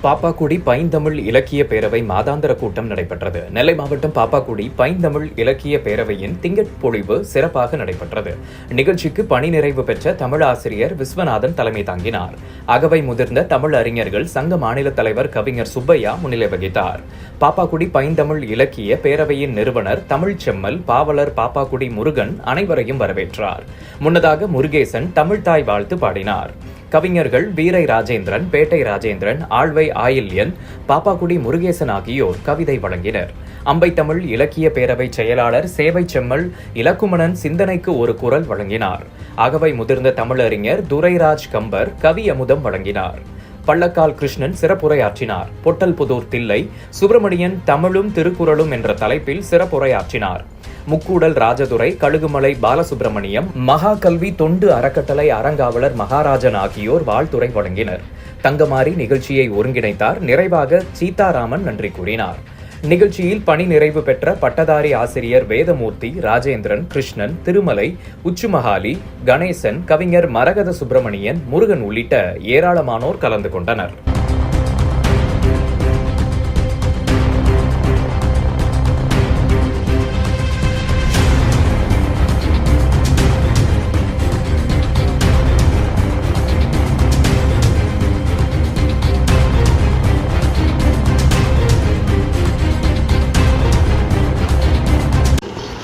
பாப்பாக்குடி பைந்தமிழ் இலக்கிய பேரவை மாதாந்திர கூட்டம் நடைபெற்றது. நெல்லை மாவட்டம் பாப்பாக்குடி பைந்தமிழ் இலக்கிய பேரவையின் திங்கட்பொழிவு சிறப்பாக நடைபெற்றது. நிகழ்ச்சிக்கு பணி நிறைவு பெற்ற தமிழ் ஆசிரியர் விஸ்வநாதன் தலைமை தாங்கினார். அகவை முதிர்ந்த தமிழ் அறிஞர்கள் சங்க மாநில தலைவர் கவிஞர் சுப்பையா முன்னிலை வகித்தார். பாப்பாக்குடி பைந்தமிழ் இலக்கிய பேரவையின் நிறுவனர் தமிழ் செம்மல் பாவலர் பாப்பாக்குடி முருகன் அனைவரையும் வரவேற்றார். முன்னதாக முருகேசன் தமிழ்தாய் வாழ்த்து பாடினார். கவிஞர்கள் வீரை ராஜேந்திரன், பேட்டை ராஜேந்திரன், ஆழ்வை ஆயில்யன், பாப்பாக்குடி முருகேசன் ஆகியோர் கவிதை வழங்கினர். அம்பை தமிழ் இலக்கிய பேரவை செயலாளர் சேவை செம்மல் இலக்குமணன் சிந்தனைக்கு ஒரு குரல் வழங்கினார். அகவை முதிர்ந்த தமிழறிஞர் துரைராஜ் கம்பர் கவி அமுதம் வழங்கினார். பள்ளக்கால் கிருஷ்ணன் சிறப்புரையாற்றினார். பொட்டல்புதூர் தில்லை சுப்பிரமணியன் தமிழும் திருக்குறளும் என்ற தலைப்பில் சிறப்புரையாற்றினார். முக்கூடல் ராஜதுரை, கழுகுமலை பாலசுப்பிரமணியம், மகா கல்வி தொண்டு அறக்கட்டளை அறங்காவலர் மகாராஜன் ஆகியோர் வாழ்த்துரை வழங்கினர். தங்கமாரி நிகழ்ச்சியை ஒருங்கிணைத்தார். நிறைவாக சீதாராமன் நன்றி கூறினார். நிகழ்ச்சியில் பணி நிறைவு பெற்ற பட்டதாரி ஆசிரியர் வேதமூர்த்தி, ராஜேந்திரன், கிருஷ்ணன், திருமலை, உச்சுமகாலி, கணேசன், கவிஞர் மரகத சுப்பிரமணியன், முருகன் உள்ளிட்ட ஏராளமானோர் கலந்து கொண்டனர்.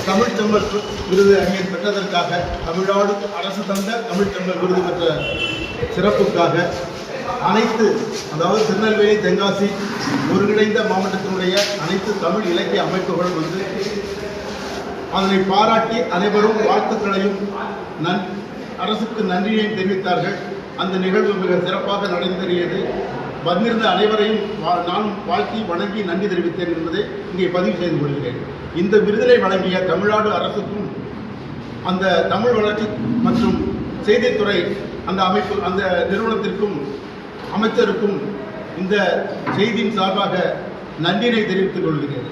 தமிழ் செம்மல் விருது அறிஞர் பெற்றதற்காக, தமிழ்நாடு அரசு தந்த தமிழ் செம்மல் விருது பெற்ற சிறப்புக்காக அதாவது திருநெல்வேலி, தென்காசி ஒருங்கிணைந்த மாவட்டத்தினுடைய அனைத்து தமிழ் இலக்கிய அமைப்புகளும் வந்து அதனை பாராட்டி அனைவரும் வாழ்த்துக்களையும் அரசுக்கு நன்றியையும் தெரிவித்தார்கள். அந்த நிகழ்வு மிக சிறப்பாக நடந்தேறியது. வந்திருந்த அனைவரையும் நான் வாழ்த்தி வணங்கி நன்றி தெரிவித்தேன் என்பதை இங்கே பதிவு செய்து கொள்கிறேன். இந்த விருதினை வழங்கிய தமிழ்நாடு அரசுக்கும், அந்த தமிழ் வளர்ச்சி மற்றும் செய்தித்துறை அந்த நிறுவனத்திற்கும் அமைச்சருக்கும் இந்த செய்தியின் சார்பாக நன்றினை தெரிவித்துக் கொள்கிறேன்.